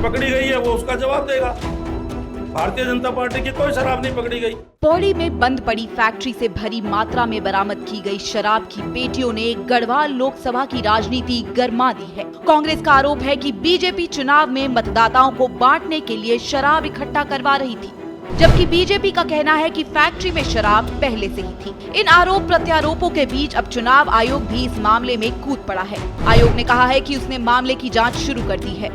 पकड़ी गई है वो उसका जवाब देगा। भारतीय जनता पार्टी की कोई शराब नहीं पकड़ी गई। पौड़ी में बंद पड़ी फैक्ट्री से भरी मात्रा में बरामद की गई शराब की पेटियों ने गढ़वाल लोकसभा की राजनीति गरमा दी है। कांग्रेस का आरोप है कि बीजेपी चुनाव में मतदाताओं को बांटने के लिए शराब इकट्ठा करवा रही थी, जबकि बीजेपी का कहना है कि फैक्ट्री में शराब पहले से ही थी। इन आरोप प्रत्यारोपों के बीच अब चुनाव आयोग भी इस मामले में कूद पड़ा है। आयोग ने कहा है कि उसने मामले की जांच शुरू कर दी है।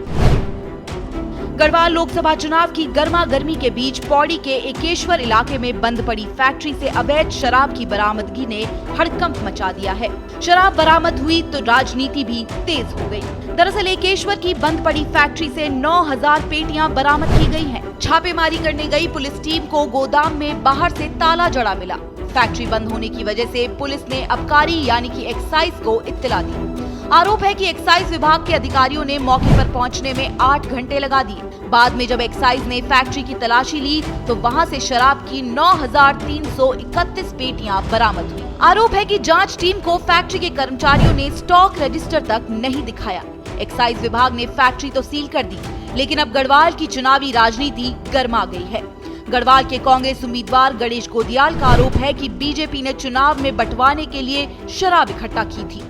गढ़वाल लोकसभा चुनाव की गर्मा गर्मी के बीच पौड़ी के एकेश्वर इलाके में बंद पड़ी फैक्ट्री से अवैध शराब की बरामदगी ने हड़कंप मचा दिया है। शराब बरामद हुई तो राजनीति भी तेज हो गई। दरअसल एकेश्वर की बंद पड़ी फैक्ट्री से 9000 पेटियां बरामद की गई हैं। छापेमारी करने गई पुलिस टीम को गोदाम में बाहर से ताला जड़ा मिला। फैक्ट्री बंद होने की वजह से पुलिस ने आबकारी यानी कि एक्साइज को इत्तला दी। आरोप है कि एक्साइज विभाग के अधिकारियों ने मौके पर पहुंचने में 8 घंटे लगा दिए। बाद में जब एक्साइज ने फैक्ट्री की तलाशी ली तो वहां से शराब की 9331 पेटियां बरामद हुई। आरोप है कि जांच टीम को फैक्ट्री के कर्मचारियों ने स्टॉक रजिस्टर तक नहीं दिखाया। एक्साइज विभाग ने फैक्ट्री तो सील कर दी, लेकिन अब गढ़वाल की चुनावी राजनीति गर्मा गई है। गढ़वाल के कांग्रेस उम्मीदवार गणेश गोदियाल का आरोप है कि बीजेपी ने चुनाव में बंटवाने के लिए शराब इकट्ठा की थी।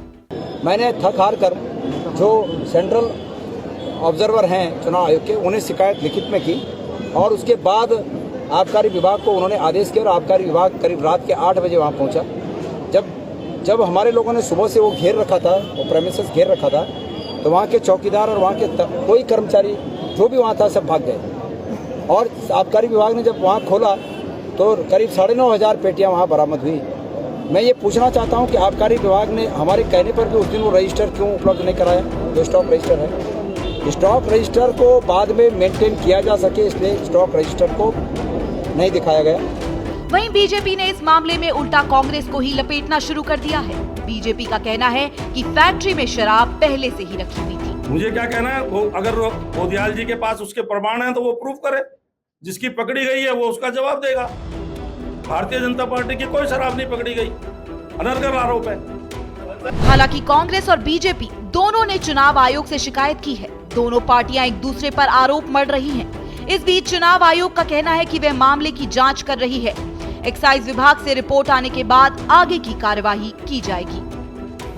मैंने थक हार कर जो सेंट्रल ऑब्जर्वर हैं चुनाव आयोग के, उन्हें शिकायत लिखित में की और उसके बाद आबकारी विभाग को उन्होंने आदेश किया और आबकारी विभाग करीब रात के 8 बजे वहाँ पहुँचा। जब हमारे लोगों ने सुबह से वो घेर रखा था, वो प्रेमिसेस घेर रखा था, तो वहाँ के चौकीदार और वहाँ के कोई कर्मचारी जो भी वहाँ था सब भाग गए। और आबकारी विभाग ने जब वहाँ खोला तो करीब 9500 पेटियाँ वहाँ बरामद हुई। मैं ये पूछना चाहता हूँ कि आबकारी विभाग ने हमारे कहने पर भी उस दिन वो रजिस्टर क्यों उपलब्ध नहीं कराया, जो स्टॉक रजिस्टर है। स्टॉक रजिस्टर को बाद में मेंटेन किया जा सके, इसलिए स्टॉक रजिस्टर को नहीं दिखाया गया। वहीं बीजेपी ने इस मामले में उल्टा कांग्रेस को ही लपेटना शुरू कर दिया है। बीजेपी का कहना है कि फैक्ट्री में शराब पहले से ही रखी हुई थी। मुझे क्या कहना है, वो अगर गोदियाल जी के पास उसके प्रमाण है तो वो प्रूफ करे। जिसकी पकड़ी गई है वो उसका जवाब देगा। भारतीय जनता पार्टी की कोई शराब नहीं पकड़ी गई, अनर्गल आरोप है। हालांकि कांग्रेस और बीजेपी दोनों ने चुनाव आयोग से शिकायत की है। दोनों पार्टियां एक दूसरे पर आरोप मढ़ रही हैं। इस बीच चुनाव आयोग का कहना है कि वह मामले की जांच कर रही है। एक्साइज विभाग से रिपोर्ट आने के बाद आगे की कार्यवाही की जाएगी।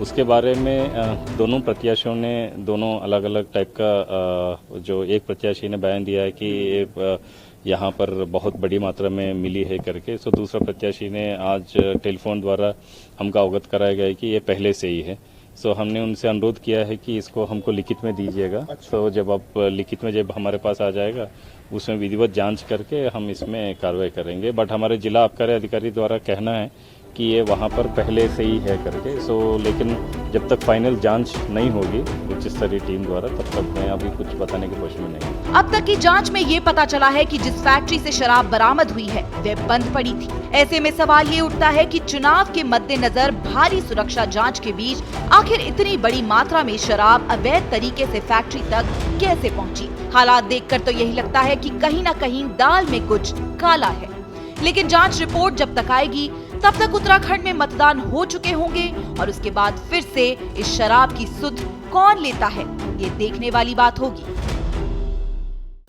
उसके बारे में दोनों प्रत्याशियों ने दोनों अलग अलग टाइप का, जो एक प्रत्याशी ने बयान दिया है कि यहाँ पर बहुत बड़ी मात्रा में मिली है करके, सो दूसरा प्रत्याशी ने आज टेलीफोन द्वारा हमको अवगत कराया गया है कि ये पहले से ही है। सो हमने उनसे अनुरोध किया है कि इसको हमको लिखित में दीजिएगा। तो जब आप लिखित में जब हमारे पास आ जाएगा उसमें विधिवत जांच करके हम इसमें कार्रवाई करेंगे। बट हमारे जिला आबकारी अधिकारी द्वारा कहना है कि ये वहाँ पर पहले से ही है करके। सो लेकिन जब तक फाइनल जांच नहीं होगी उच्च स्तरीय टीम द्वारा, तब तक मैं अभी कुछ बताने की कोशिश में नहीं। अब तक की जांच में ये पता चला है कि जिस फैक्ट्री से शराब बरामद हुई है वह बंद पड़ी थी। ऐसे में सवाल ये उठता है कि चुनाव के मद्देनजर भारी सुरक्षा जांच के बीच आखिर इतनी बड़ी मात्रा में शराब अवैध तरीके से फैक्ट्री तक कैसे पहुंची। हालात देखकर तो यही लगता है कि कहीं न कहीं दाल में कुछ काला है। लेकिन जांच रिपोर्ट जब तक आएगी तब तक उत्तराखंड में मतदान हो चुके होंगे और उसके बाद फिर से इस शराब की सुध कौन लेता है, ये देखने वाली बात होगी।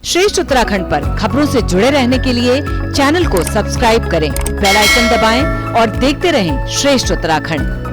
श्रेष्ठ उत्तराखंड पर खबरों से जुड़े रहने के लिए चैनल को सब्सक्राइब करें, बेल आइकन दबाएं और देखते रहें श्रेष्ठ उत्तराखंड।